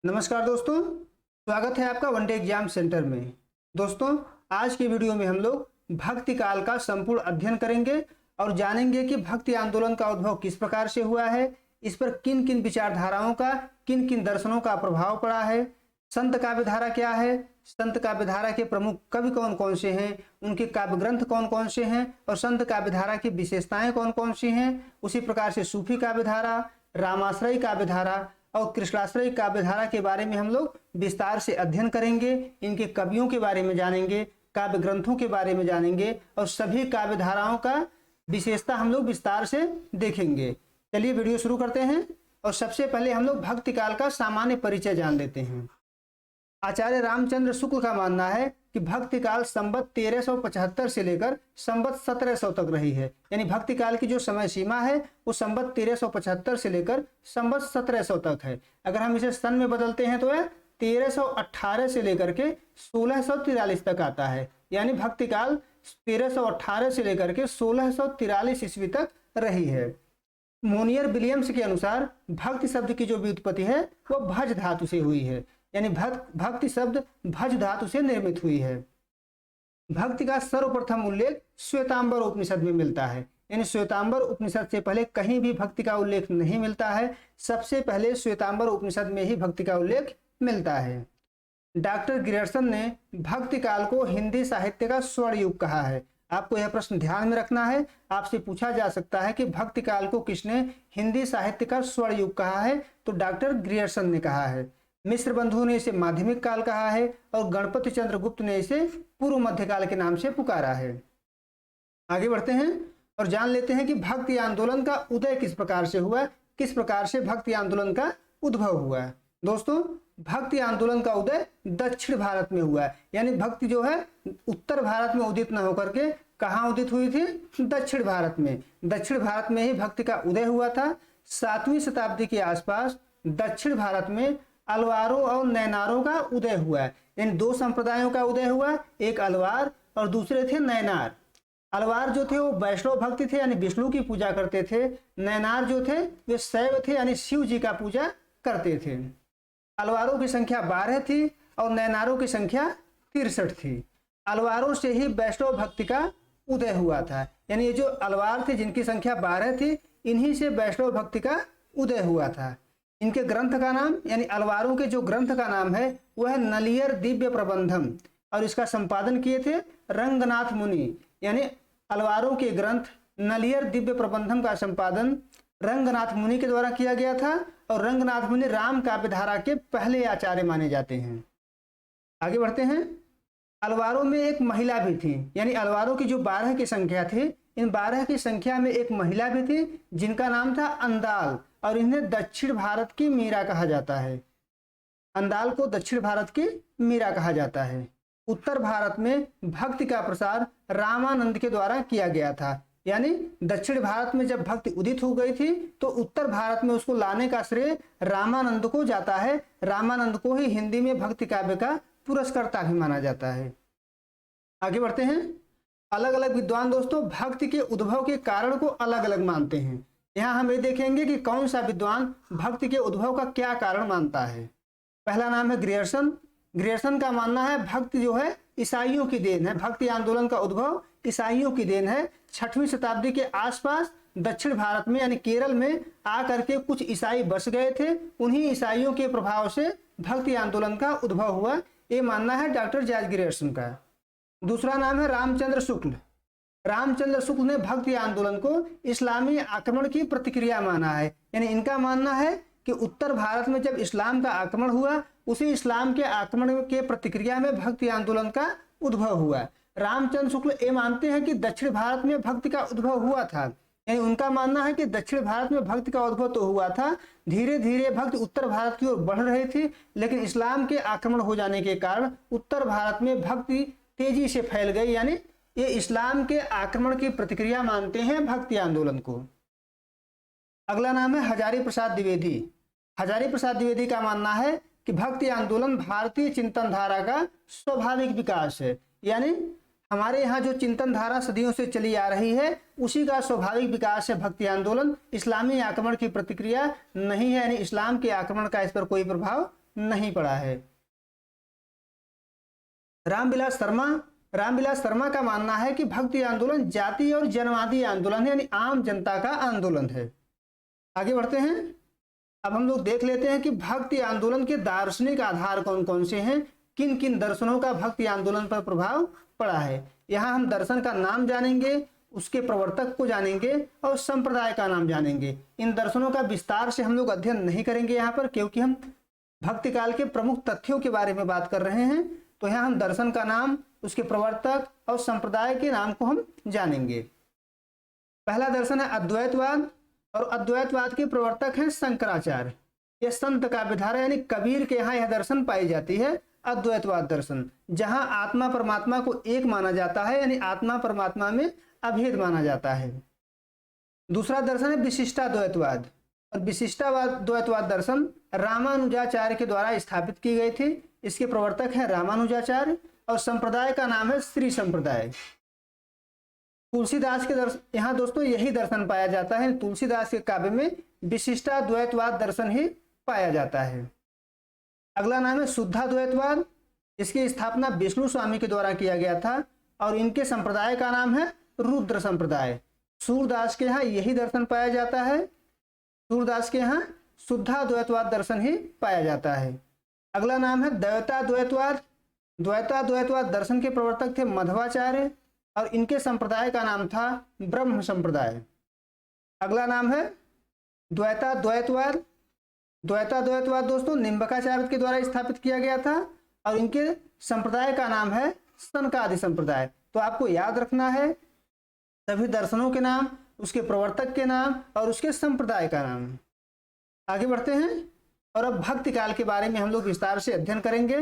नमस्कार दोस्तों, स्वागत है आपका वनडे एग्जाम सेंटर में। दोस्तों, आज की वीडियो में हम लोग भक्ति काल का संपूर्ण अध्ययन करेंगे और जानेंगे कि भक्ति आंदोलन का उद्भव किस प्रकार से हुआ है, इस पर किन किन विचारधाराओं का, किन किन दर्शनों का प्रभाव पड़ा है, संत काव्यधारा क्या है, संत काव्यधारा के प्रमुख कवि कौन कौन से हैं, उनके काव्य ग्रंथ कौन कौन से हैं और संत काव्यधारा की विशेषताएं कौन कौन सी हैं। उसी प्रकार से सूफी काव्यधारा, रामाश्रयी काव्यधारा और कृष्णाश्रयी काव्यधारा के बारे में हम लोग विस्तार से अध्ययन करेंगे। इनके कवियों के बारे में जानेंगे, काव्य ग्रंथों के बारे में जानेंगे और सभी काव्यधाराओं का विशेषता हम लोग विस्तार से देखेंगे। चलिए वीडियो शुरू करते हैं और सबसे पहले हम लोग भक्ति काल का सामान्य परिचय जान लेते हैं। आचार्य रामचंद्र शुक्ल का मानना है कि भक्ति काल संवत 1375 से लेकर संवत 1700 तक रही है। यानी भक्ति काल की जो समय सीमा है वो संवत 1375 से लेकर संवत 1700 तक है। अगर हम इसे सन में बदलते हैं तो यह 1318 से लेकर के 1643 तक आता है। यानी भक्ति काल 1318 से लेकर के 1643 ईस्वी तक रही है। मोनियर विलियम्स के अनुसार भक्ति शब्द की जो व्युत्पत्ति है वो भज धातु से हुई है। यानी भक्ति शब्द भज धातु से निर्मित हुई है। भक्ति का सर्वप्रथम उल्लेख श्वेतांबर उपनिषद में मिलता है। यानी श्वेतांबर उपनिषद से पहले कहीं भी भक्ति का उल्लेख नहीं मिलता है। सबसे पहले श्वेतांबर उपनिषद में ही भक्ति का उल्लेख मिलता है। डॉक्टर ग्रियर्सन ने भक्ति काल को हिंदी साहित्य का स्वर्ण युग कहा है। आपको यह प्रश्न ध्यान में रखना है, आपसे पूछा जा सकता है कि भक्ति काल को किसने हिंदी साहित्य का स्वर्ण युग कहा है, तो डॉक्टर ग्रियर्सन ने कहा है। मिश्र बंधु ने इसे माध्यमिक काल कहा है और गणपति चंद्र गुप्त ने इसे पूर्व मध्यकाल के नाम से पुकारा है। आगे बढ़ते हैं और जान लेते हैं कि भक्ति आंदोलन का उदय किस प्रकार से हुआ, किस प्रकार से भक्ति आंदोलन का उद्भव हुआ। दोस्तों, भक्ति आंदोलन का उदय दक्षिण भारत में हुआ है। यानी भक्ति जो है उत्तर भारत में उदित न होकर के कहाँ उदित हुई थी? दक्षिण भारत में। दक्षिण भारत में ही भक्ति का उदय हुआ था। 7वीं शताब्दी के आसपास दक्षिण भारत में अलवारों और नैनारों का उदय हुआ है। इन दो संप्रदायों का उदय हुआ, एक अलवार और दूसरे थे नैनार। अलवार जो थे वो वैष्णव भक्ति थे, यानी विष्णु की पूजा करते थे। नैनार जो थे वे शैव थे, यानी शिव जी का पूजा करते थे। अलवारों की संख्या 12 थी और नैनारों की संख्या 63 थी। अलवारों से ही वैष्णव भक्ति का उदय हुआ था। यानी ये जो अलवार थे जिनकी संख्या 12 थी, इन्हीं से वैष्णव भक्ति का उदय हुआ था। इनके ग्रंथ का नाम, यानी अलवारों के जो ग्रंथ का नाम है वह है नलियर दिव्य प्रबंधम और इसका संपादन किए थे रंगनाथ मुनि। यानी अलवारों के ग्रंथ नलियर दिव्य प्रबंधम का संपादन रंगनाथ मुनि के द्वारा किया गया था और रंगनाथ मुनि राम काव्यधारा के पहले आचार्य माने जाते हैं। आगे बढ़ते हैं। अलवारों में एक महिला भी थी। यानी अलवारों की जो 12 की संख्या थी, इन 12 की संख्या में एक महिला भी थी जिनका नाम था अंदाल और इन्हें दक्षिण भारत की मीरा कहा जाता है। अंदाल को दक्षिण भारत की मीरा कहा जाता है। उत्तर भारत में भक्ति का प्रसार रामानंद के द्वारा किया गया था। यानी दक्षिण भारत में जब भक्ति उदित हो गई थी तो उत्तर भारत में उसको लाने का श्रेय रामानंद को जाता है। रामानंद को ही हिंदी में भक्ति काव्य का पुरस्कर्ता भी माना जाता है। आगे बढ़ते हैं। अलग अलग विद्वान दोस्तों भक्ति के उद्भव के कारण को अलग अलग मानते हैं। यहाँ हम ये देखेंगे कि कौन सा विद्वान भक्ति के उद्भव का क्या कारण मानता है। पहला नाम है ग्रियर्सन। ग्रियर्सन का मानना है भक्ति जो है ईसाइयों की देन है। भक्ति आंदोलन का उद्भव ईसाइयों की देन है। 6वीं शताब्दी के आसपास दक्षिण भारत में यानी केरल में आकर के कुछ ईसाई बस गए थे। उन्हीं ईसाइयों के प्रभाव से भक्ति आंदोलन का उद्भव हुआ, ये मानना है डॉक्टर जॉर्ज ग्रियर्सन का। दूसरा नाम है रामचंद्र शुक्ल। रामचंद्र शुक्ल ने भक्ति आंदोलन को इस्लामी आक्रमण की प्रतिक्रिया माना है। यानी इनका मानना है कि उत्तर भारत में जब इस्लाम का आक्रमण हुआ, उसी इस्लाम के आक्रमण के प्रतिक्रिया में भक्ति आंदोलन का उद्भव हुआ। रामचंद्र शुक्ल ये मानते हैं कि दक्षिण भारत में भक्ति का उद्भव हुआ था। यानी उनका मानना है कि दक्षिण भारत में भक्ति का उद्भव तो हुआ था, धीरे धीरे भक्ति उत्तर भारत की ओर बढ़ रही थी, लेकिन इस्लाम के आक्रमण हो जाने के कारण उत्तर भारत में भक्ति तेजी से फैल गई। यानी ये इस्लाम के आक्रमण की प्रतिक्रिया मानते हैं भक्ति आंदोलन को। अगला नाम है हजारी प्रसाद द्विवेदी। हजारी प्रसाद द्विवेदी का मानना है कि भक्ति आंदोलन भारतीय चिंतन धारा का स्वाभाविक विकास है। यानी हमारे यहाँ जो चिंतन धारा सदियों से चली आ रही है उसी का स्वाभाविक विकास है भक्ति आंदोलन। इस्लामी आक्रमण की प्रतिक्रिया नहीं है, यानी इस्लाम के आक्रमण का इस पर कोई प्रभाव नहीं पढ़ा है। रामविलास शर्मा का मानना है कि भक्ति आंदोलन जाति और जनवादी आंदोलन है, यानी आम जनता का आंदोलन है। आगे बढ़ते हैं। अब हम लोग देख लेते हैं कि भक्ति आंदोलन के दार्शनिक आधार कौन कौन से हैं, किन किन दर्शनों का भक्ति आंदोलन पर प्रभाव पड़ा है। यहाँ हम दर्शन का नाम जानेंगे, उसके प्रवर्तक को जानेंगे और संप्रदाय का नाम जानेंगे। इन दर्शनों का विस्तार से हम लोग अध्ययन नहीं करेंगे यहाँ पर, क्योंकि हम भक्ति काल के प्रमुख तथ्यों के बारे में बात कर रहे हैं। तो यहाँ हम दर्शन का नाम, उसके प्रवर्तक और संप्रदाय के नाम को हम जानेंगे। पहला दर्शन है अद्वैतवाद, और अद्वैतवाद के प्रवर्तक हैं शंकराचार्य। यह संत का विधारा यानी कबीर के यहाँ यह दर्शन पाई जाती है, अद्वैतवाद दर्शन, जहां आत्मा परमात्मा को एक माना जाता है, यानी आत्मा परमात्मा में अभेद माना जाता है। दूसरा दर्शन है विशिष्टाद्वैतवाद, और विशिष्टाद्वैतवाद दर्शन रामानुजाचार्य के द्वारा स्थापित की गई थी। इसके प्रवर्तक हैं रामानुजाचार्य और संप्रदाय का नाम है श्री संप्रदाय। तुलसीदास के दर्शन, यहाँ दोस्तों यही दर्शन पाया जाता है, तुलसीदास के काव्य में विशिष्टाद्वैतवाद दर्शन ही पाया जाता है। अगला नाम है शुद्धाद्वैतवाद, इसकी स्थापना विष्णु स्वामी के द्वारा किया गया था, और इनके संप्रदाय का नाम है रुद्र संप्रदाय। सूरदास के यहाँ यही दर्शन पाया जाता है, सूरदास के यहाँ शुद्धाद्वैतवाद दर्शन ही पाया जाता है। अगला नाम है द्वैताद्वैतवाद। द्वैताद्वैतवाद दर्शन के प्रवर्तक थे मध्वाचार्य, और इनके संप्रदाय का नाम था ब्रह्म संप्रदाय। अगला नाम है द्वैताद्वैतवाद। द्वैताद्वैतवाद दोस्तों निम्बकाचार्य के द्वारा स्थापित किया गया था, और इनके संप्रदाय का नाम है सनकादि संप्रदाय। तो आपको याद रखना है सभी दर्शनों के नाम, उसके प्रवर्तक के नाम और उसके संप्रदाय का नाम। आगे बढ़ते हैं, और अब भक्ति काल के बारे में हम लोग विस्तार से अध्ययन करेंगे।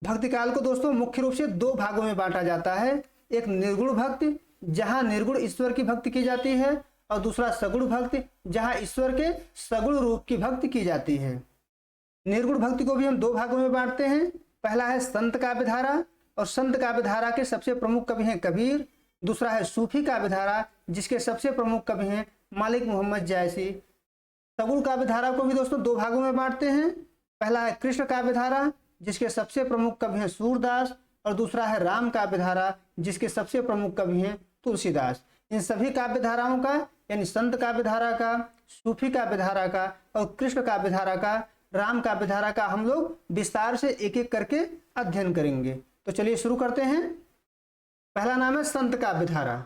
भक्ति काल को दोस्तों मुख्य रूप से दो भागों में बांटा जाता है। एक निर्गुण भक्ति, जहां निर्गुण ईश्वर की भक्ति की जाती है, और दूसरा सगुण भक्ति, जहां ईश्वर के सगुण रूप की भक्ति की जाती है। निर्गुण भक्ति को भी हम दो भागों में बांटते हैं। पहला है संत काव्यधारा, और संत काव्यधारा के सबसे प्रमुख कवि हैं कबीर। दूसरा है सूफी काव्यधारा, जिसके सबसे प्रमुख कवि हैं मालिक मोहम्मद जायसी। सगुण काव्यधारा को भी दोस्तों दो भागों में बांटते हैं। पहला है कृष्ण काव्यधारा, जिसके सबसे प्रमुख कवि हैं सूरदास, और दूसरा है राम काव्यधारा, जिसके सबसे प्रमुख कवि हैं तुलसीदास। इन सभी काव्यधाराओं का, यानी संत काव्यधारा का, सूफी काव्यधारा का और कृष्ण काव्यधारा का, राम काव्यधारा का हम लोग विस्तार से एक एक करके अध्ययन करेंगे। तो चलिए शुरू करते हैं। पहला नाम है संत काव्यधारा।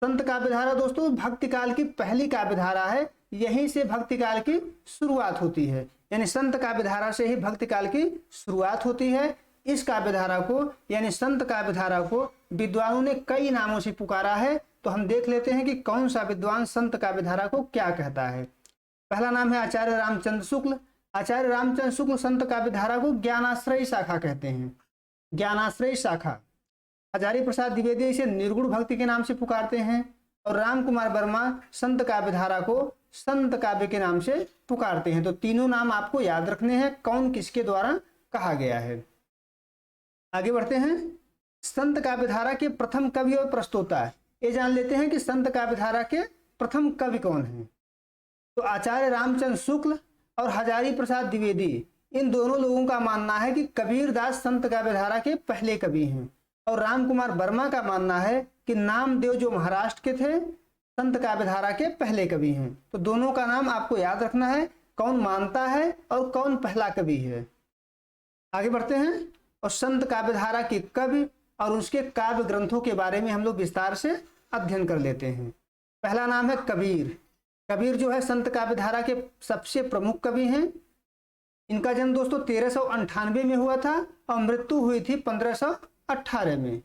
संत काव्यधारा दोस्तों भक्ति काल की पहली काव्यधारा है, यहीं से भक्ति काल की शुरुआत होती है, यानी संत काव्यधारा से ही भक्ति काल की शुरुआत होती है। इस काव्यधारा को यानी संत काव्यधारा को विद्वानों ने कई नामों से पुकारा है। तो हम देख लेते हैं कि कौन सा विद्वान संत काव्यधारा को क्या कहता है। पहला नाम है आचार्य रामचंद्र शुक्ल। आचार्य रामचंद्र शुक्ल संत काव्यधारा को ज्ञानाश्रयी शाखा कहते हैं, ज्ञानाश्रयी शाखा। हजारी प्रसाद द्विवेदी इसे निर्गुण भक्ति के नाम से पुकारते हैं, और राम कुमार वर्मा संत काव्यधारा को संत काव्य के नाम से पुकारते हैं। तो तीनों नाम आपको याद रखने हैं, कौन किसके द्वारा कहा गया है। आगे बढ़ते हैं। संत काव्यधारा के प्रथम कवि और प्रस्तोता, ये जान लेते हैं कि संत काव्यधारा के प्रथम कवि कौन हैं। तो आचार्य रामचंद्र शुक्ल और हजारी प्रसाद द्विवेदी, इन दोनों लोगों का मानना है कि कबीर दास संत काव्यधारा के पहले कवि हैं, और राम कुमार वर्मा का मानना है कि नामदेव जो महाराष्ट्र के थे संत काव्यधारा के पहले कवि हैं। तो दोनों का नाम आपको याद रखना है, कौन मानता है और कौन पहला कवि है। आगे बढ़ते हैं, और संत काव्यधारा के कवि और उसके काव्य ग्रंथों के बारे में हम लोग विस्तार से अध्ययन कर लेते हैं। पहला नाम है कबीर। कबीर जो है संत काव्यधारा के सबसे प्रमुख कवि हैं। इनका जन्म दोस्तों 1398 में हुआ था और मृत्यु हुई थी 1518 में।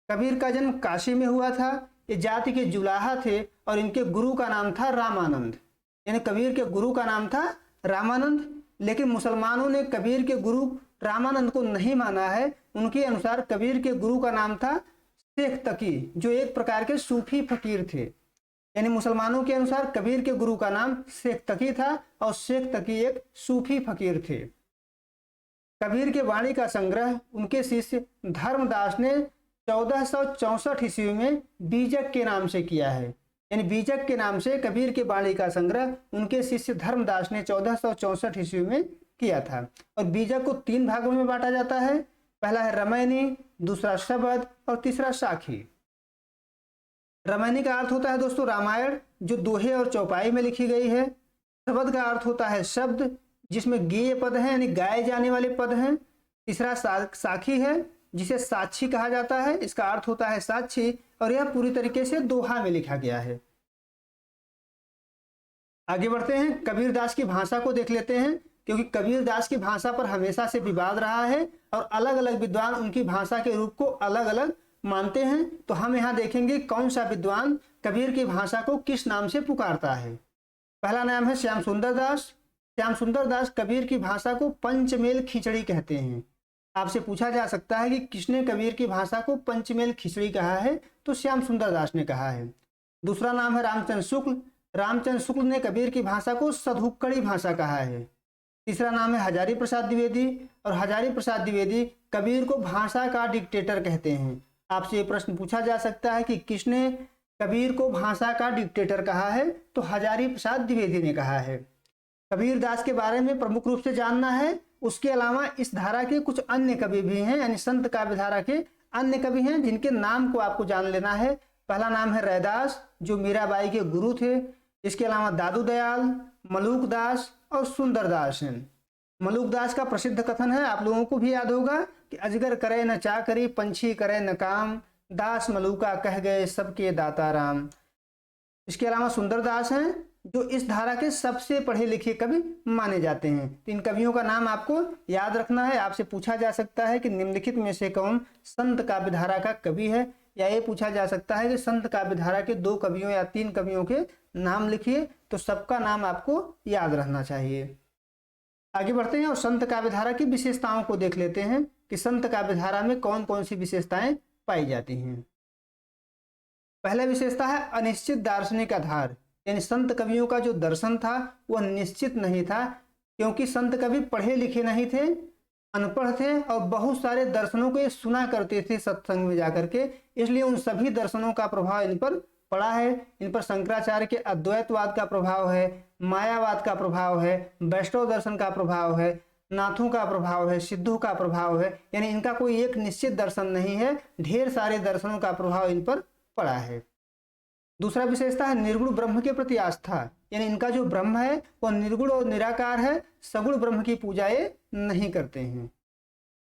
कबीर का जन्म काशी में हुआ था। ये जाति के जुलाहा थे और इनके गुरु का नाम था रामानंद, यानी कबीर के गुरु का नाम था रामानंद। लेकिन मुसलमानों ने कबीर के गुरु रामानंद को नहीं माना है। उनके अनुसार कबीर के गुरु का नाम था शेख तकी, जो एक प्रकार के सूफी फकीर थे। यानी मुसलमानों के अनुसार कबीर के गुरु का नाम शेख तकी था और शेख तकी एक सूफी फकीर थे। कबीर के वाणी का संग्रह उनके शिष्य धर्मदास ने 1464 ईस्वी में बीजक के नाम से किया है। यानी बीजक के नाम से कबीर के वाणी का संग्रह उनके शिष्य धर्मदास ने 1464 ईस्वी में किया था। और बीजक को 3 भागों में बांटा जाता है। पहला है रामायणी, दूसरा शबद और तीसरा साखी। रामायणी का अर्थ होता है दोस्तों रामायण, जो दोहे और चौपाई में लिखी गई है। शबद का अर्थ होता है शब्द, जिसमें गेय पद हैं यानी गाए जाने वाले पद हैं। तीसरा साखी है, जिसे साक्षी कहा जाता है, इसका अर्थ होता है साक्षी, और यह पूरी तरीके से दोहा में लिखा गया है। आगे बढ़ते हैं, कबीरदास की भाषा को देख लेते हैं, क्योंकि कबीरदास की भाषा पर हमेशा से विवाद रहा है और अलग अलग विद्वान उनकी भाषा के रूप को अलग अलग मानते हैं। तो हम यहाँ देखेंगे कौन सा विद्वान कबीर की भाषा को किस नाम से पुकारता है। पहला नाम है श्याम सुंदर दास। श्याम सुंदर दास कबीर की भाषा को पंचमेल खिचड़ी कहते हैं। आपसे पूछा जा सकता है कि किसने कबीर की भाषा को पंचमेल खिचड़ी कहा है, तो श्याम सुंदर दास ने कहा है। दूसरा नाम है रामचंद्र शुक्ल। रामचंद्र शुक्ल ने कबीर की भाषा को सधुक्कड़ी भाषा कहा है। तीसरा नाम है हजारी प्रसाद द्विवेदी, और हजारी प्रसाद द्विवेदी कबीर को भाषा का डिक्टेटर कहते हैं। आपसे ये प्रश्न पूछा जा सकता है कि किसने कबीर को भाषा का डिक्टेटर कहा है, तो हजारी प्रसाद द्विवेदी ने कहा है। कबीर दास के बारे में प्रमुख रूप से जानना है। उसके अलावा इस धारा के कुछ अन्य कवि भी हैं, यानी संत काव्य धारा के अन्य कवि हैं, जिनके नाम को आपको जान लेना है। पहला नाम है रैदास, जो मीराबाई के गुरु थे। इसके अलावा दादू दयाल, मलूक दास और सुंदर दास हैं। मलूक दास का प्रसिद्ध कथन है, आप लोगों को भी याद होगा, कि अजगर करे न चाकरी, पंछी करे न काम, दास मलूका कह गए सबके दाता राम। इसके अलावा सुंदर दास हैं, जो इस धारा के सबसे पढ़े लिखे कवि माने जाते हैं। तो इन कवियों का नाम आपको याद रखना है। आपसे पूछा जा सकता है कि निम्नलिखित में से कौन संत काव्य धारा का कवि है, या ये पूछा जा सकता है कि संत काव्य धारा के 2 कवियों या 3 कवियों के नाम लिखिए। तो सबका नाम आपको याद रहना चाहिए। आगे बढ़ते हैं और संत काव्य धारा की विशेषताओं को देख लेते हैं कि संत काव्य धारा में कौन कौन सी विशेषताएं पाई जाती हैं। पहला विशेषता है अनिश्चित दार्शनिक आधार, यानी संत कवियों का जो दर्शन था वह निश्चित नहीं था, क्योंकि संत कवि पढ़े लिखे नहीं थे, अनपढ़ थे, और बहुत सारे दर्शनों को सुना करते थे सत्संग में जाकर के। इसलिए उन सभी दर्शनों का प्रभाव इन पर पड़ा है। इन पर शंकराचार्य के अद्वैतवाद का प्रभाव है, मायावाद का प्रभाव है, वैष्णव दर्शन का प्रभाव है, नाथों का प्रभाव है, सिद्धों का प्रभाव है। यानी इनका कोई एक निश्चित दर्शन नहीं है, ढेर सारे दर्शनों का प्रभाव इन पर पड़ा है। दूसरा विशेषता है निर्गुण ब्रह्म के प्रति आस्था, यानी इनका जो ब्रह्म है वह निर्गुण और निराकार है, सगुण ब्रह्म की पूजा ये नहीं करते हैं।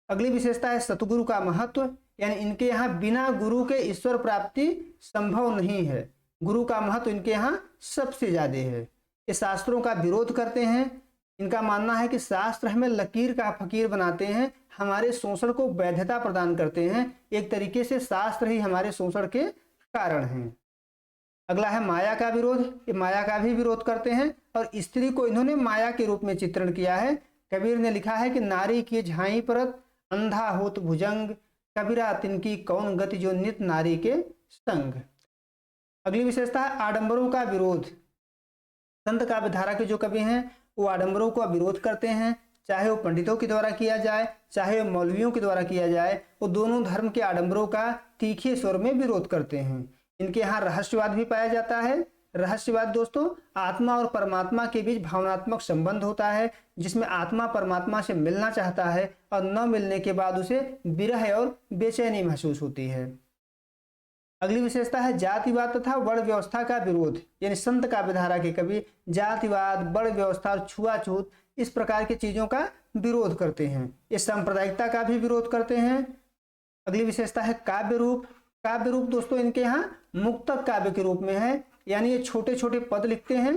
अगली विशेषता है सतगुरु का महत्व, यानी इनके यहाँ बिना गुरु के ईश्वर प्राप्ति संभव नहीं है। गुरु का महत्व इनके यहाँ सबसे ज्यादा है। ये शास्त्रों का विरोध करते हैं। इनका मानना है कि शास्त्र हमें लकीर का फकीर बनाते हैं, हमारे शोषण को वैधता प्रदान करते हैं। एक तरीके से शास्त्र ही हमारे शोषण के कारण हैं। अगला है माया का विरोध। ये माया का भी विरोध करते हैं, और स्त्री को इन्होंने माया के रूप में चित्रण किया है। कबीर ने लिखा है कि नारी की झाई परत, अंधा होत भुजंग, कबीरा तिनकी कौन गति जो नित नारी के संग। अगली विशेषता है आडंबरों का विरोध। संत काव्य धारा के जो कवि हैं वो आडंबरों का विरोध करते हैं, चाहे वो पंडितों के द्वारा किया जाए, चाहे वो मौलवियों के द्वारा किया जाए। वो दोनों धर्म के आडंबरों का तीखे स्वर में विरोध करते हैं। इनके यहाँ रहस्यवाद भी पाया जाता है। रहस्यवाद दोस्तों आत्मा और परमात्मा के बीच भावनात्मक संबंध होता है, जिसमें आत्मा परमात्मा से मिलना चाहता है और न मिलने के बाद उसे विरह और बेचैनी महसूस होती है। अगली विशेषता है जातिवाद तथा वर्ण व्यवस्था का विरोध, यानी संत काव्य धारा के कवि जातिवाद, वर्ण व्यवस्था और छुआछूत इस प्रकार की चीजों का विरोध करते हैं। ये सांप्रदायिकता का भी विरोध करते हैं। अगली विशेषता है काव्य रूप। काव्य रूप दोस्तों इनके यहाँ मुक्तक काव्य के रूप में है, यानी ये छोटे छोटे पद लिखते हैं।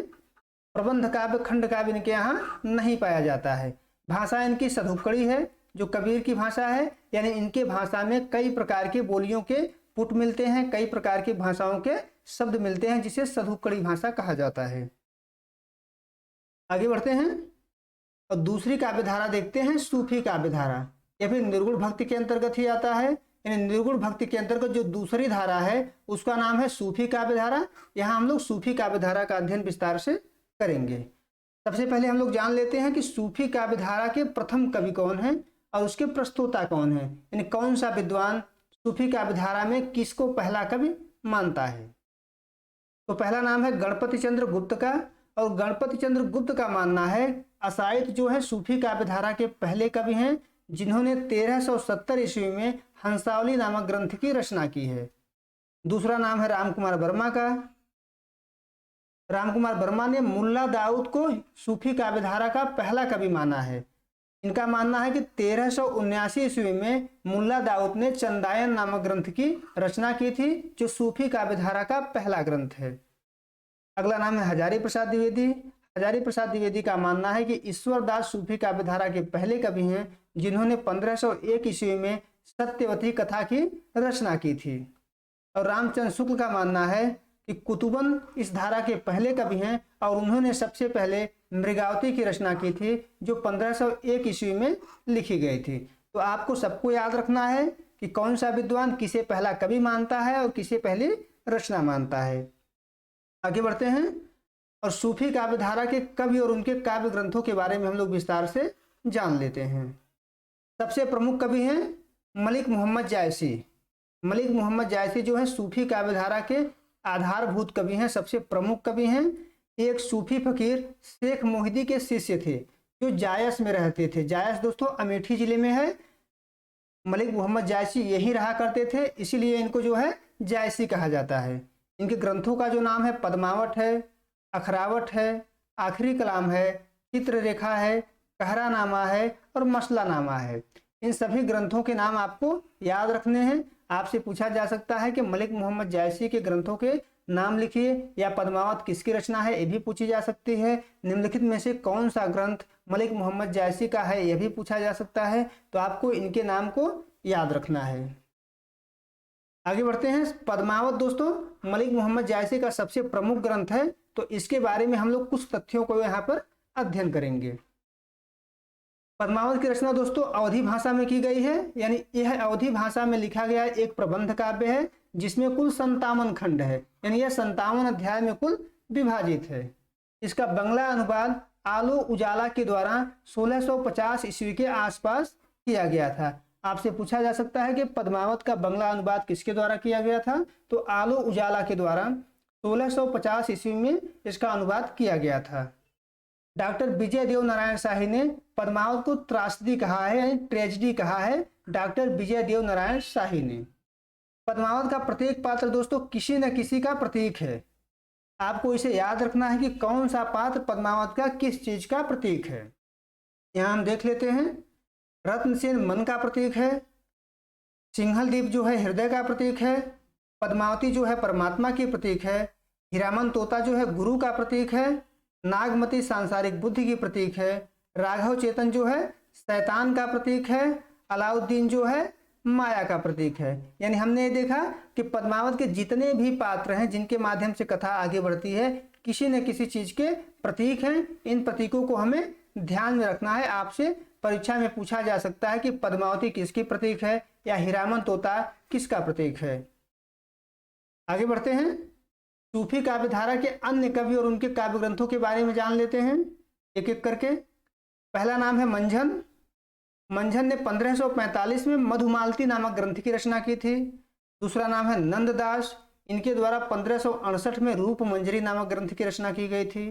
प्रबंध काव्य, खंड काव्य इनके यहाँ नहीं पाया जाता है। भाषा इनकी सधुक्कड़ी है, जो कबीर की भाषा है, यानी इनके भाषा में कई प्रकार के बोलियों के पुट मिलते हैं, कई प्रकार की भाषाओं के शब्द मिलते हैं, जिसे सधुक्कड़ी भाषा कहा जाता है। आगे बढ़ते हैं और दूसरी काव्य धारा देखते हैं, सूफी काव्य धारा। यह फिर निर्गुण भक्ति के अंतर्गत ही आता है। यानी निर्गुण भक्ति के अंतर्गत जो दूसरी धारा है उसका नाम है सूफी काव्य धारा। यहाँ हम लोग सूफी काव्य धारा का अध्ययन विस्तार से करेंगे। सबसे पहले हम लोग जान लेते हैं कि सूफी काव्य धारा के प्रथम कवि कौन है और उसके प्रस्तोता कौन है, यानी कौन सा विद्वान सूफी काव्य धारा में किसको पहला कवि मानता है। तो पहला नाम है गणपति चंद्र गुप्त का, और गणपति चंद्र गुप्त का मानना है असाइद जो है सूफी काव्यधारा के पहले कवि हैं जिन्होंने 1370 ईस्वी में हंसावली नामक ग्रंथ की रचना की है। दूसरा नाम है रामकुमार वर्मा का। रामकुमार वर्मा ने मुल्ला दाऊद को सूफी काव्यधारा का पहला कवि माना है। इनका मानना है कि 1379 ईस्वी में मुल्ला दाऊद ने चंदायन नामक ग्रंथ की रचना की थी, जो सूफी काव्यधारा का पहला ग्रंथ है। अगला नाम है हजारी प्रसाद द्विवेदी। हजारी प्रसाद द्विवेदी का मानना है कि ईश्वर दास सूफी काव्यधारा के पहले कवि हैं जिन्होंने 1501 ईस्वी में सत्यवती कथा की रचना की थी। और रामचंद्र शुक्ल का मानना है कि कुतुबन इस धारा के पहले कवि हैं और उन्होंने सबसे पहले मृगावती की रचना की थी, जो 1501 ईस्वी में लिखी गई थी। तो आपको सबको याद रखना है कि कौन सा विद्वान किसे पहला कवि मानता है और किसे पहली रचना मानता है। आगे बढ़ते हैं और सूफी काव्यधारा के कवि और उनके काव्य ग्रंथों के बारे में हम लोग विस्तार से जान लेते हैं। सबसे प्रमुख कवि हैं मलिक मोहम्मद जायसी। मलिक मोहम्मद जायसी जो है सूफी काव्यधारा के आधारभूत कवि हैं, सबसे प्रमुख कवि हैं। एक सूफी फकीर शेख मोहिदी के शिष्य थे जो जायस में रहते थे। जायस दोस्तों अमेठी जिले में है। मलिक मोहम्मद जायसी यही रहा करते थे, इसीलिए इनको जो है जायसी कहा जाता है। इनके ग्रंथों का जो नाम है पद्मावट है, अखरावट है, आखिरी कलाम है, चित्ररेखा है, कहरानामा है और मसलानामा है। इन सभी ग्रंथों के नाम आपको याद रखने हैं। आपसे पूछा जा सकता है कि मलिक मोहम्मद जायसी के ग्रंथों के नाम लिखिए या पद्मावत किसकी रचना है, ये भी पूछी जा सकती है। निम्नलिखित में से कौन सा ग्रंथ मलिक मोहम्मद जायसी का है, यह भी पूछा जा सकता है। तो आपको इनके नाम को याद रखना है। आगे बढ़ते हैं। पद्मावत दोस्तों मलिक मोहम्मद जायसी का सबसे प्रमुख ग्रंथ है, तो इसके बारे में हम लोग कुछ तथ्यों को यहाँ पर अध्ययन करेंगे। पद्मावत की रचना दोस्तों अवधी भाषा में की गई है, यानी यह अवधी भाषा में लिखा गया एक प्रबंध काव्य है जिसमें कुल 57 खंड है, यानी यह 57 अध्याय में कुल विभाजित है। इसका बंगला अनुवाद आलो उजाला के द्वारा 1650 ईस्वी के आसपास किया गया था। आपसे पूछा जा सकता है कि पद्मावत का बंगला अनुवाद किसके द्वारा किया गया था, तो आलो उजाला के द्वारा 1650 ईस्वी में इसका अनुवाद किया गया था। डॉक्टर विजय देव नारायण शाही ने पद्मावत को त्रासदी कहा है, यानी ट्रेजिडी कहा है। डॉक्टर विजय देव नारायण शाही ने पद्मावत का प्रत्येक पात्र दोस्तों किसी न किसी का प्रतीक है। आपको इसे याद रखना है कि कौन सा पात्र पद्मावत का किस चीज का प्रतीक है। यहाँ हम देख लेते हैं। रत्नसेन मन का प्रतीक है, सिंहलदीप जो है हृदय का प्रतीक है, पद्मावती जो है परमात्मा की प्रतीक है, हीरामन तोता जो है गुरु का प्रतीक है, नागमती सांसारिक बुद्धि की प्रतीक है, राघव चेतन जो है शैतान का प्रतीक है, अलाउद्दीन जो है माया का प्रतीक है। यानी हमने ये देखा कि पद्मावत के जितने भी पात्र हैं जिनके माध्यम से कथा आगे बढ़ती है, किसी न किसी चीज के प्रतीक हैं। इन प्रतीकों को हमें ध्यान में रखना है। आपसे परीक्षा में पूछा जा सकता है कि पद्मावती किसकी प्रतीक है या हीरामन तोता किसका प्रतीक है। आगे बढ़ते हैं। सूफी काव्यधारा के अन्य कवि और उनके काव्य ग्रंथों के बारे में जान लेते हैं एक एक करके। पहला नाम है मंझन। मंझन ने 1545 में मधुमालती नामक ग्रंथ की रचना की थी। दूसरा नाम है नंददास। इनके द्वारा 1568 में रूप मंजरी नामक ग्रंथ की रचना की गई थी।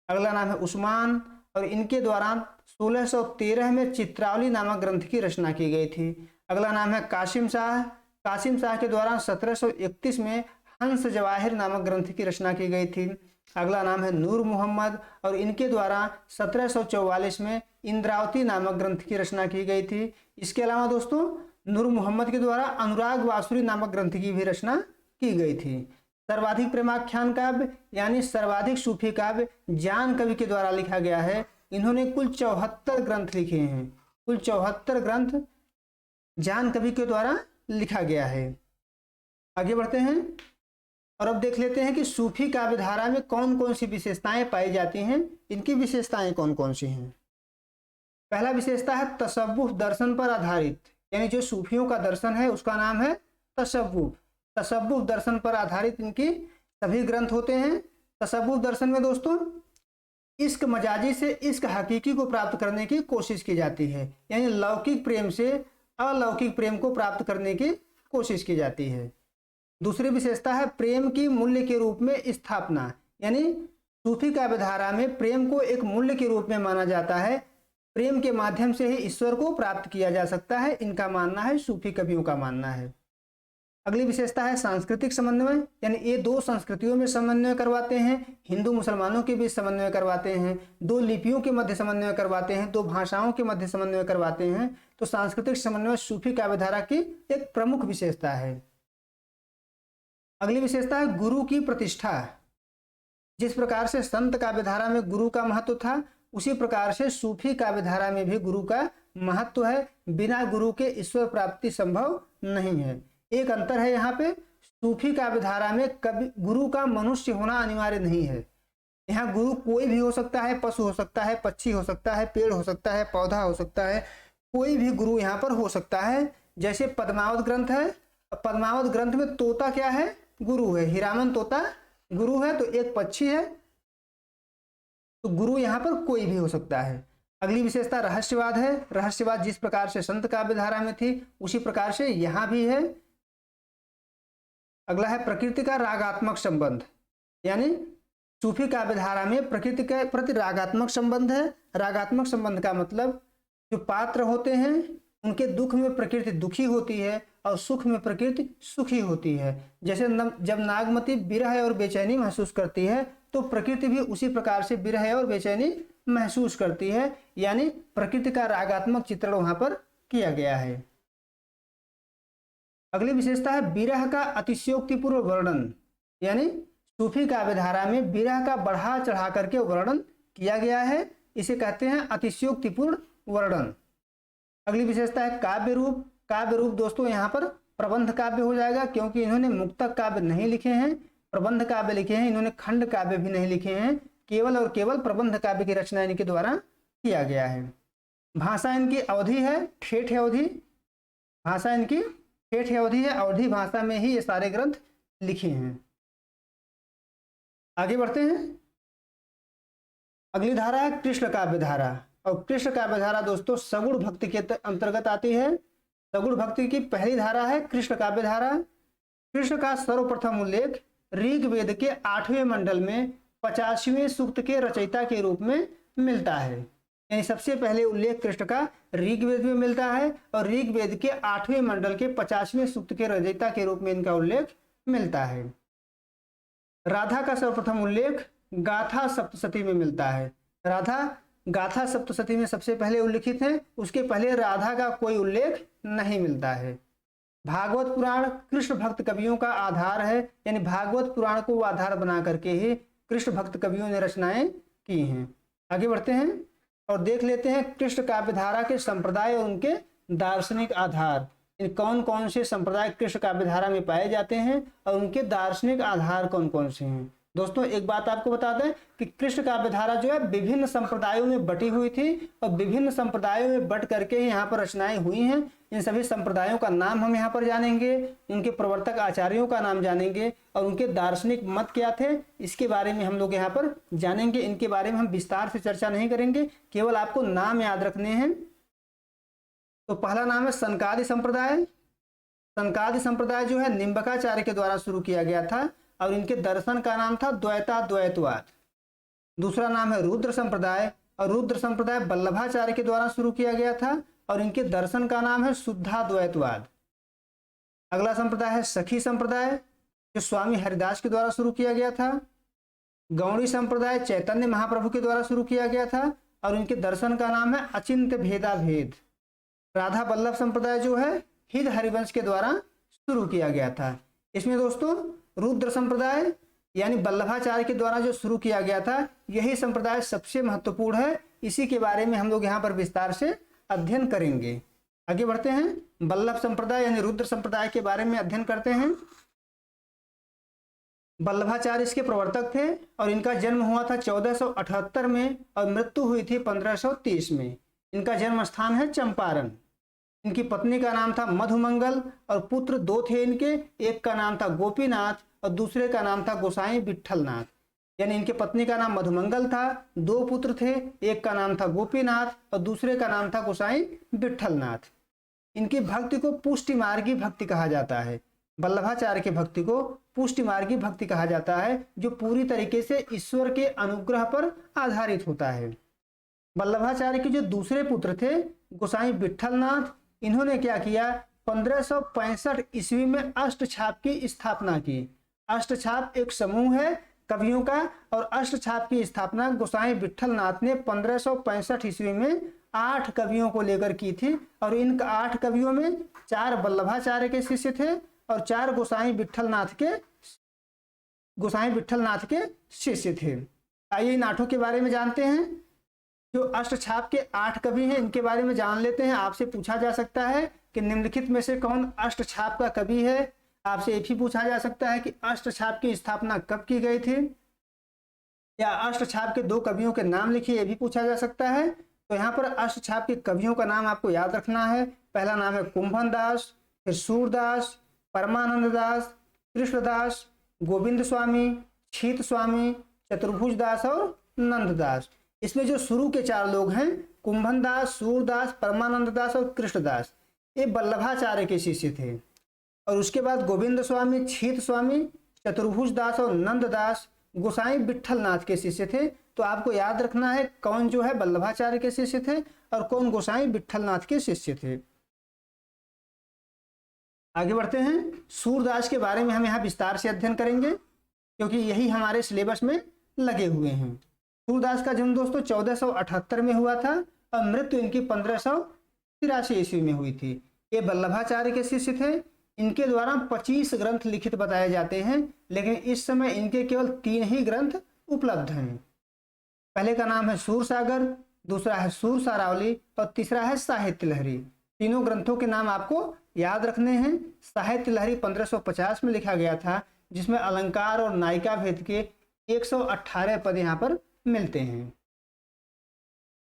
अगला नाम है उस्मान और इनके द्वारा 1613 में चित्रावली नामक ग्रंथ की रचना की गई थी। अगला नाम है कासिम शाह। कासिम शाह के द्वारा 1731 में हंस जवाहिर नामक ग्रंथ की रचना की गई थी। अगला नाम है नूर मोहम्मद और इनके द्वारा 1744 में इंद्रावती नामक ग्रंथ की रचना की गई थी। इसके अलावा दोस्तों नूर मोहम्मद के द्वारा अनुराग वासुरी नामक ग्रंथ की भी रचना की गई थी। सर्वाधिक प्रेमाख्यान काव्य यानी सर्वाधिक सूफी काव्य जान कवि के द्वारा लिखा गया है। इन्होंने कुल 74 ग्रंथ लिखे हैं। कुल 74 ग्रंथ जान कवि के द्वारा लिखा गया है। आगे बढ़ते हैं और अब देख लेते हैं कि सूफी काव्य धारा में कौन कौन सी विशेषताएं पाई जाती हैं। इनकी विशेषताएं कौन कौन सी हैं। पहला विशेषता है तसव्वुफ दर्शन पर आधारित, यानी जो सूफियों का दर्शन है उसका नाम है तसव्वुफ। तसव्वुफ दर्शन पर आधारित इनकी सभी ग्रंथ होते हैं। तसव्वुफ दर्शन में दोस्तों इश्क मजाजी से इश्क हकीकी को प्राप्त करने की कोशिश की जाती है, यानी लौकिक प्रेम से अलौकिक प्रेम को प्राप्त करने की कोशिश की जाती है। दूसरी विशेषता है प्रेम की मूल्य के रूप में स्थापना, यानी सूफी काव्यधारा में प्रेम को एक मूल्य के रूप में माना जाता है। प्रेम के माध्यम से ही ईश्वर को प्राप्त किया जा सकता है, इनका मानना है, सूफी कवियों का मानना है। अगली विशेषता है सांस्कृतिक समन्वय, यानी ये दो संस्कृतियों में समन्वय करवाते हैं, हिंदू मुसलमानों के बीच समन्वय करवाते हैं, दो लिपियों के मध्य समन्वय करवाते हैं, दो भाषाओं के मध्य समन्वय करवाते हैं। तो सांस्कृतिक समन्वय सूफी काव्यधारा की एक प्रमुख विशेषता है। अगली विशेषता है गुरु की प्रतिष्ठा। जिस प्रकार से संत काव्यधारा में गुरु का महत्व था, उसी प्रकार से सूफी काव्यधारा में भी गुरु का महत्व है। बिना गुरु के ईश्वर प्राप्ति संभव नहीं है। एक अंतर है यहाँ पे, सूफी काव्यधारा में कभी गुरु का मनुष्य होना अनिवार्य नहीं है। यहाँ गुरु कोई भी हो सकता है, पशु हो सकता है, पक्षी हो सकता है, पेड़ हो सकता है, पौधा हो सकता है, कोई भी गुरु यहाँ पर हो सकता है। जैसे पद्मावत ग्रंथ है, पद्मावत ग्रंथ में तोता क्या है? गुरु है। हीरामन तोता गुरु है, तो एक पक्षी है, तो गुरु यहाँ पर कोई भी हो सकता है। अगली विशेषता रहस्यवाद है। रहस्यवाद जिस प्रकार से संत काव्यधारा में थी, उसी प्रकार से यहाँ भी है। अगला है प्रकृति का रागात्मक संबंध, यानी सूफी काव्यधारा में प्रकृति के प्रति रागात्मक संबंध है। रागात्मक संबंध का मतलब जो पात्र होते हैं उनके दुख में प्रकृति दुखी होती है और सुख में प्रकृति सुखी होती है। जैसे जब नागमती विरह और बेचैनी महसूस करती है, तो प्रकृति भी उसी प्रकार से विरह और बेचैनी महसूस करती है, यानी प्रकृति का रागात्मक चित्रण वहां पर किया गया है। अगली विशेषता है विरह का अतिशयोक्तिपूर्ण वर्णन, यानी सूफी काव्यधारा में विरह का बढ़ा चढ़ा करके वर्णन किया गया है, इसे कहते हैं अतिशयोक्तिपूर्ण वर्णन। अगली विशेषता है काव्य रूप। काव्य रूप दोस्तों यहाँ पर प्रबंध काव्य हो जाएगा, क्योंकि इन्होंने मुक्तक काव्य नहीं लिखे हैं, प्रबंध काव्य लिखे हैं। इन्होंने खंड काव्य भी नहीं लिखे हैं, केवल और केवल प्रबंध काव्य की रचना इनके द्वारा किया गया है। भाषा इनकी अवधि है, ठेठ अवधि। भाषा इनकी ठेठ अवधि है, अवधि भाषा में ही ये सारे ग्रंथ लिखे हैं। आगे बढ़ते हैं। अगली धारा है कृष्ण काव्य धारा, और कृष्ण काव्य धारा दोस्तों सगुण भक्ति के अंतर्गत आती है। सगुण भक्ति की पहली धारा है कृष्ण काव्य धारा। कृष्ण का सर्वप्रथम उल्लेख ऋग्वेद के 8वें मंडल में 85वें सूक्त के रचयिता के रूप में मिलता है। यानी सबसे पहले उल्लेख कृष्ण का ऋग्वेद में मिलता है, और ऋग्वेद के 8वें मंडल के 50वें सूक्त के रचयिता के रूप में इनका उल्लेख मिलता है। राधा का सर्वप्रथम उल्लेख गाथा सप्तशती में मिलता है। राधा गाथा सप्तशती में सबसे पहले उल्लिखित है, उसके पहले राधा का कोई उल्लेख नहीं मिलता है। भागवत पुराण कृष्ण भक्त कवियों का आधार है, यानी भागवत पुराण को आधार बना करके ही कृष्ण भक्त कवियों ने रचनाएं की हैं। आगे बढ़ते हैं और देख लेते हैं कृष्ण काव्यधारा के संप्रदाय और उनके दार्शनिक आधार। इन कौन कौन से संप्रदाय कृष्ण काव्यधारा में पाए जाते हैं और उनके दार्शनिक आधार कौन कौन से हैं। दोस्तों एक बात आपको बता दें कि कृष्ण काव्यधारा जो है विभिन्न संप्रदायों में बटी हुई थी, और विभिन्न संप्रदायों में बट करके ही यहाँ पर रचनाएं हुई हैं। इन सभी संप्रदायों का नाम हम यहाँ पर जानेंगे, उनके प्रवर्तक आचार्यों का नाम जानेंगे, और उनके दार्शनिक मत क्या थे इसके बारे में हम लोग यहाँ पर जानेंगे। इनके बारे में हम विस्तार से चर्चा नहीं करेंगे, केवल आपको नाम याद रखने हैं। तो पहला नाम है सनकादि संप्रदाय। सनकादि संप्रदाय जो है निम्बकाचार्य के द्वारा शुरू किया गया था, और इनके दर्शन का नाम था द्वैताद्वैतवाद। दूसरा नाम है रुद्र संप्रदाय, और रुद्र संप्रदाय वल्लभाचार्य के द्वारा शुरू किया गया था, और इनके दर्शन का नाम है शुद्धाद्वैतवाद। अगला संप्रदाय है सखी संप्रदाय, जो स्वामी हरिदास के द्वारा शुरू किया गया था। गौड़ी संप्रदाय चैतन्य महाप्रभु के द्वारा शुरू किया गया था, और इनके दर्शन का नाम है अचिंत्य भेदा भेद। राधा वल्लभ संप्रदाय जो है हिद हरिवंश के द्वारा शुरू किया गया था। इसमें दोस्तों रुद्र संप्रदाय यानी वल्लभाचार्य के द्वारा जो शुरू किया गया था, यही संप्रदाय सबसे महत्वपूर्ण है। इसी के बारे में हम लोग यहाँ पर विस्तार से अध्ययन करेंगे। आगे बढ़ते हैं। वल्लभ संप्रदाय यानी रुद्र संप्रदाय के बारे में अध्ययन करते हैं। वल्लभाचार्य इसके प्रवर्तक थे, और इनका जन्म हुआ था 1478 में, और मृत्यु हुई थी 1530 में। इनका जन्म स्थान है चंपारण। इनकी पत्नी का नाम था मधुमंगल, और पुत्र दो थे इनके, एक का नाम था गोपीनाथ और दूसरे का नाम था गोसाई विट्ठलनाथ। यानी इनके पत्नी का नाम मधुमंगल था, दो पुत्र थे, एक का नाम था गोपीनाथ और दूसरे का नाम था गोसाई विट्ठलनाथ। इनकी भक्ति को पुष्टि मार्गी भक्ति कहा जाता है। वल्लभाचार्य की भक्ति को पुष्टि मार्गी भक्ति कहा जाता है, जो पूरी तरीके से ईश्वर के अनुग्रह पर आधारित होता है। वल्लभाचार्य के जो दूसरे पुत्र थे गोसाई विट्ठलनाथ, इन्होंने क्या किया, 1565 ईस्वी में अष्टछाप की स्थापना की। अष्टछाप एक समूह है कवियों का, और अष्टछाप की स्थापना गोसाई विट्ठलनाथ ने 1565 ईस्वी में 8 कवियों को लेकर की थी, और इन 8 कवियों में 4 वल्लभाचार्य के शिष्य थे और 4 गोसाई विट्ठलनाथ के शिष्य थे। आइए इन 8 के बारे में जानते हैं। जो अष्टछाप के 8 कवि हैं इनके बारे में जान लेते हैं। आपसे पूछा जा सकता है कि निम्नलिखित में से कौन अष्टछाप का कवि है। आपसे ये भी पूछा जा सकता है कि अष्टछाप की स्थापना कब की गई थी, या अष्टछाप के 2 कवियों के नाम लिखिए, ये भी पूछा जा सकता है। तो यहाँ पर अष्टछाप के कवियों का नाम आपको याद रखना है। पहला नाम है कुंभन दास, फिर सूरदास, परमानंद दास, कृष्णदास, गोविंद स्वामी, छीत स्वामी, चतुर्भुज दास और नंददास। इसमें जो शुरू के 4 लोग हैं, कुंभन दास, सूरदास, परमानंद दास और कृष्णदास, ये वल्लभाचार्य के शिष्य थे। और उसके बाद गोविंद स्वामी, छीत स्वामी, चतुर्भुज दास और नंददास गोसाई विट्ठलनाथ के शिष्य थे। तो आपको याद रखना है कौन जो है वल्लभाचार्य के शिष्य थे और कौन गोसाई विट्ठलनाथ के शिष्य थे। आगे बढ़ते हैं। सूरदास के बारे में हम यहाँ विस्तार से अध्ययन करेंगे, क्योंकि यही हमारे सिलेबस में लगे हुए हैं। सूरदास का जन्म दोस्तों 1478 में हुआ था और मृत्यु इनकी 1583 ईस्वी में हुई थी। ये वल्लभाचार्य के शिष्य थे। इनके द्वारा 25 ग्रंथ लिखित बताए जाते हैं, लेकिन इस समय इनके केवल 3 ही ग्रंथ उपलब्ध हैं। पहले का नाम है सूरसागर, दूसरा है सूर सारावली और तीसरा है साहित्य लहरी। तीनों ग्रंथों के नाम आपको याद रखने हैं। साहित्य लहरी 1550 में लिखा गया था, जिसमें अलंकार और नायिका भेद के 118 पद यहाँ पर मिलते हैं।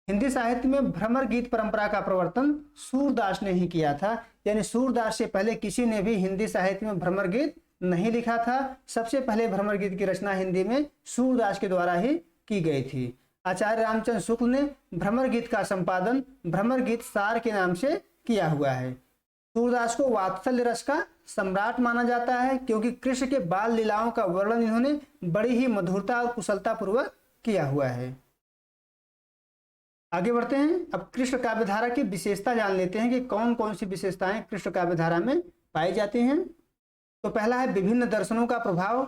हिंदी साहित्य में भ्रमर गीत परंपरा का प्रवर्तन सूरदास ने ही किया था, यानी सूरदास से पहले किसी ने भी हिंदी साहित्य में भ्रमर गीत नहीं लिखा था। सबसे पहले भ्रमर गीत की रचना हिंदी में सूरदास के द्वारा ही की गई थी। आचार्य रामचंद्र शुक्ल ने भ्रमर गीत का संपादन भ्रमर गीत सार के नाम से किया हुआ है। सूरदास को वात्सल्य रस का सम्राट माना जाता है, क्योंकि कृष्ण के बाल लीलाओं का वर्णन इन्होंने बड़ी ही मधुरता और कुशलता पूर्वक किया हुआ है। आगे बढ़ते हैं। अब कृष्ण काव्यधारा की विशेषता जान लेते हैं कि कौन कौन सी विशेषताएं कृष्ण काव्यधारा में पाई जाती हैं। तो पहला है विभिन्न दर्शनों का प्रभाव।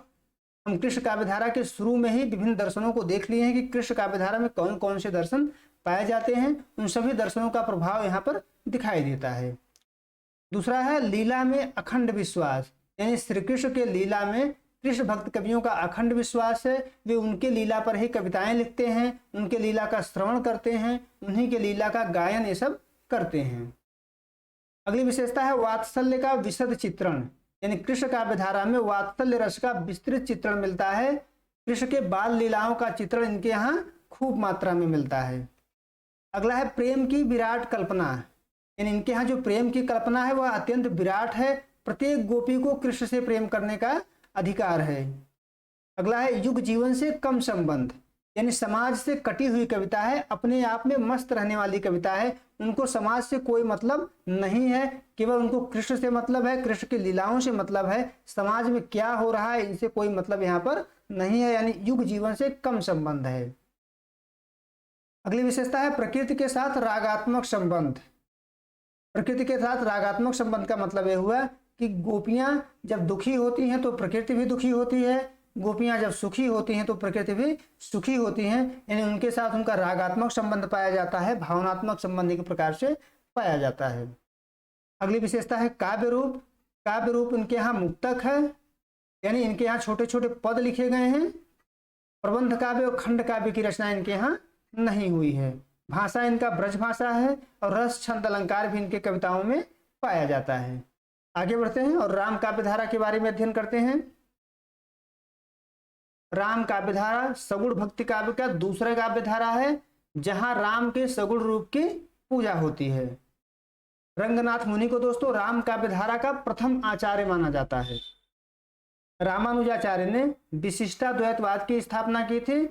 हम कृष्ण काव्यधारा के शुरू में ही विभिन्न दर्शनों को देख लिए हैं कि कृष्ण काव्यधारा में कौन कौन से दर्शन पाए जाते हैं। उन सभी दर्शनों का प्रभाव यहाँ पर दिखाई देता है। दूसरा है लीला में अखंड विश्वास, यानी श्री कृष्ण के लीला में कृष्ण भक्त कवियों का अखंड विश्वास है। वे उनके लीला पर ही कविताएं लिखते हैं, उनके लीला का श्रवण करते हैं, उन्हीं के लीला का गायन ये सब करते हैं। अगली विशेषता है वात्सल्य का विशद चित्रण, यानी कृष्ण काव्यधारा में वात्सल्य रस का विस्तृत चित्रण मिलता है। कृष्ण के बाल लीलाओं का चित्रण इनके यहाँ खूब मात्रा में मिलता है। अगला है प्रेम की विराट कल्पना, यानी इनके यहाँ जो प्रेम की कल्पना है वह अत्यंत विराट है। प्रत्येक गोपी को कृष्ण से प्रेम करने का अधिकार है। अगला है युग जीवन से कम संबंध, यानी समाज से कटी हुई कविता है, अपने आप में मस्त रहने वाली कविता है। उनको समाज से कोई मतलब नहीं है, केवल उनको कृष्ण से मतलब है, कृष्ण की लीलाओं से मतलब है। समाज में क्या हो रहा है इनसे कोई मतलब यहाँ पर नहीं है, यानी युग जीवन से कम संबंध है। अगली विशेषता है प्रकृति के साथ रागात्मक संबंध। प्रकृति के साथ रागात्मक संबंध का मतलब यह हुआ कि गोपियां जब दुखी होती हैं तो प्रकृति भी दुखी होती है, गोपियां जब सुखी होती हैं तो प्रकृति भी सुखी होती हैं, यानी उनके साथ उनका रागात्मक संबंध पाया जाता है, भावनात्मक संबंध के प्रकार से पाया जाता है। अगली विशेषता है काव्य रूप। काव्य रूप इनके यहाँ मुक्तक है, यानी इनके यहाँ छोटे छोटे पद लिखे गए हैं। प्रबंध काव्य और खंड काव्य की रचना इनके यहाँ नहीं हुई है। भाषा इनका ब्रज भाषा है और रस छंद अलंकार भी इनके कविताओं में पाया जाता है। आगे बढ़ते हैं और राम काव्यधारा के बारे में अध्ययन करते हैं। राम काव्यधारा सगुण भक्ति काव्य का दूसरा काव्यधारा है, जहां राम के सगुण रूप की पूजा होती है। रंगनाथ मुनि को दोस्तों राम काव्यधारा का प्रथम आचार्य माना जाता है। रामानुजाचार्य ने विशिष्टाद्वैतवाद की स्थापना की थी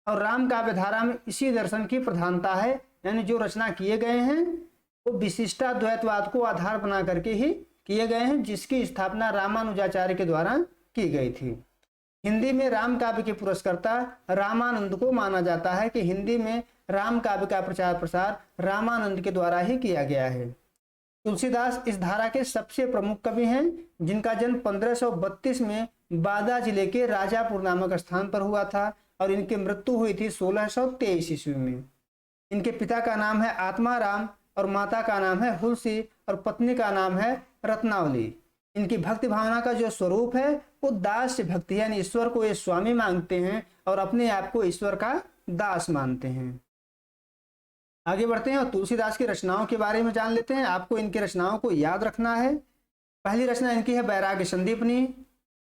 और राम काव्यधारा में इसी दर्शन की प्रधानता है, यानी जो रचना किए गए हैं वो विशिष्टाद्वैतवाद को आधार बना करके ही किए गए हैं, जिसकी स्थापना रामानुजाचार्य के द्वारा की गई थी। हिंदी में राम काव्य के पुरस्कर्ता रामानंद को माना जाता है कि हिंदी में राम काव्य का प्रचार प्रसार रामानंद के द्वारा ही किया गया है। तुलसीदास इस धारा के सबसे प्रमुख कवि हैं, जिनका जन्म 1532 में बादा जिले के राजापुर नामक स्थान पर हुआ था और इनकी मृत्यु हुई थी 1623 ईस्वी में। इनके पिता का नाम है आत्माराम और माता का नाम है हुलसी और पत्नी का नाम है रत्नावली। इनकी भक्ति भावना का जो स्वरूप है वो दास भक्ति है, यानी ईश्वर को ये स्वामी मांगते हैं और अपने आप को ईश्वर का दास मानते हैं। आगे बढ़ते हैं और तुलसीदास की रचनाओं के बारे में जान लेते हैं। आपको इनकी रचनाओं को याद रखना है। पहली रचना इनकी है वैराग्य संदीपनी।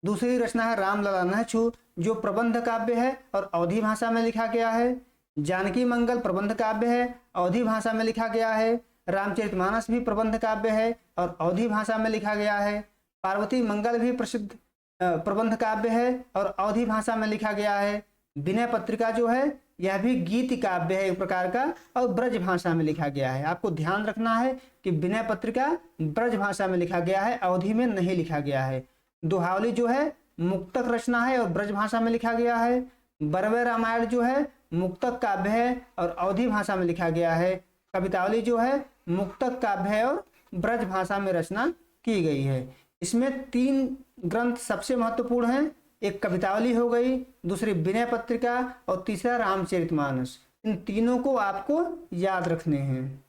दूसरी रचना है रामलला नहछु, जो प्रबंध काव्य है और अवधी भाषा में लिखा गया है। जानकी मंगल प्रबंध काव्य है, अवधी भाषा में लिखा गया है। रामचरितमानस भी प्रबंध काव्य है और अवधी भाषा में लिखा गया है। पार्वती मंगल भी प्रसिद्ध प्रबंध काव्य है और अवधी भाषा में लिखा गया है। विनय पत्रिका जो है यह भी गीत काव्य है एक प्रकार का और ब्रज भाषा में लिखा गया है। आपको ध्यान रखना है कि विनय पत्रिका ब्रज भाषा में लिखा गया है, अवधी में नहीं लिखा गया है। दोहावली जो है मुक्तक रचना है और ब्रज भाषा में लिखा गया है। बरवे रामायण जो है मुक्तक काव्य है और अवधी भाषा में लिखा गया है। कवितावली जो है मुक्तक काव्य है और ब्रज भाषा में रचना की गई है। इसमें 3 ग्रंथ सबसे महत्वपूर्ण हैं। एक कवितावली हो गई, दूसरी विनय पत्रिका और तीसरा रामचरितमानस। इन तीनों को आपको याद रखने हैं।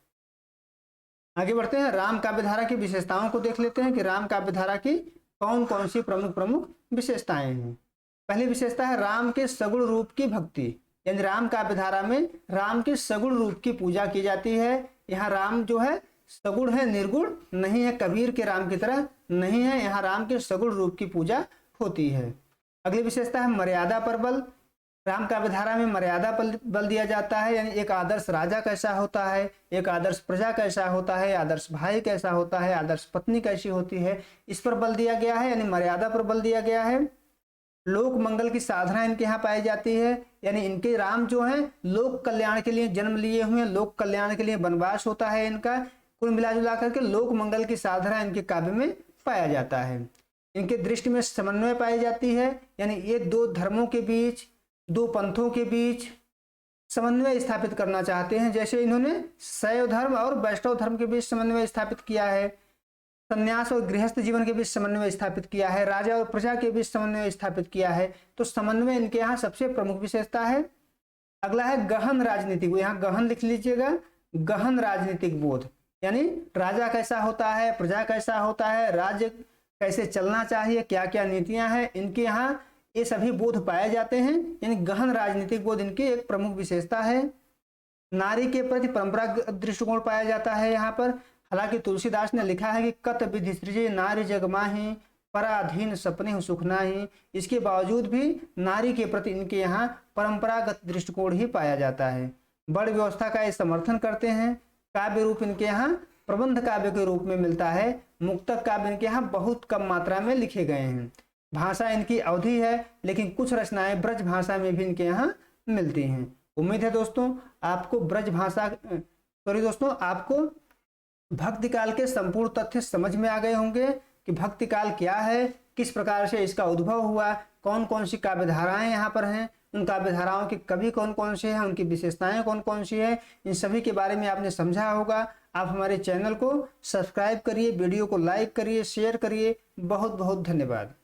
आगे बढ़ते हैं, राम काव्यधारा की विशेषताओं को देख लेते हैं कि राम काव्यधारा की कौन कौन सी प्रमुख विशेषताएं हैं। पहली विशेषता है राम के सगुण रूप की भक्ति, यानी राम काव्यधारा में राम के सगुण रूप की पूजा की जाती है। यहाँ राम जो है सगुण है, निर्गुण नहीं है, कबीर के राम की तरह नहीं है। यहाँ राम के सगुण रूप की पूजा होती है। अगली विशेषता है मर्यादा पर बल। राम काव्यधारा में मर्यादा पर बल दिया जाता है, यानी एक आदर्श राजा कैसा होता है, एक आदर्श प्रजा कैसा होता है, आदर्श भाई कैसा होता है, आदर्श पत्नी कैसी होती है, इस पर बल दिया गया है, यानी मर्यादा पर बल दिया गया है। लोक मंगल की साधना इनके यहाँ पाई जाती है, यानी इनके राम जो हैं लोक कल्याण के लिए जन्म लिए हुए हैं, लोक कल्याण के लिए वनवास होता है इनका। कुल मिला जुला करके लोक मंगल की साधना इनके काव्य में पाया जाता है। इनके दृष्टि में समन्वय पाई जाती है, यानी ये 2 धर्मों के बीच, 2 पंथों के बीच समन्वय स्थापित करना चाहते हैं। जैसे इन्होंने शैव धर्म और वैष्णव धर्म के बीच समन्वय स्थापित किया है, संन्यास और गृहस्थ जीवन के बीच समन्वय स्थापित किया है, राजा और प्रजा के बीच समन्वय स्थापित किया है। तो समन्वय इनके यहाँ सबसे प्रमुख विशेषता है। अगला है गहन राजनीतिक, यहाँ गहन लिख लीजिएगा, गहन राजनीतिक बोध, यानी राजा कैसा होता है, प्रजा कैसा होता है, राज्य कैसे चलना चाहिए, क्या क्या नीतियां हैं, इनके यहाँ ये सभी बोध पाए जाते हैं, यानी गहन राजनीतिक बोध इनकी एक प्रमुख विशेषता है। नारी के प्रति परंपरागत दृष्टिकोण पाया जाता है यहाँ पर। हालांकि तुलसीदास ने लिखा है कि कत विधि सृजे नारी जग माही, पराधीन सपने सुख नाही। इसके बावजूद भी नारी के प्रति इनके यहाँ परंपरागत दृष्टिकोण ही पाया जाता है। बड़ व्यवस्था का ये समर्थन करते हैं। काव्य रूप इनके यहाँ प्रबंध काव्य के रूप में मिलता है। मुक्तक काव्य इनके यहाँ बहुत कम मात्रा में लिखे गए हैं। भाषा इनकी अवधी है, लेकिन कुछ रचनाएं ब्रज भाषा में भी इनके यहाँ मिलती हैं। उम्मीद है दोस्तों आपको आपको भक्ति काल के संपूर्ण तथ्य समझ में आ गए होंगे कि भक्ति काल क्या है, किस प्रकार से इसका उद्भव हुआ, कौन कौन सी काव्यधाराएं यहाँ पर हैं, उन काव्यधाराओं के कवि कौन कौन से हैं, उनकी विशेषताएं कौन कौन सी है, इन सभी के बारे में आपने समझा होगा। आप हमारे चैनल को सब्सक्राइब करिए, वीडियो को लाइक करिए, शेयर करिए। बहुत बहुत धन्यवाद।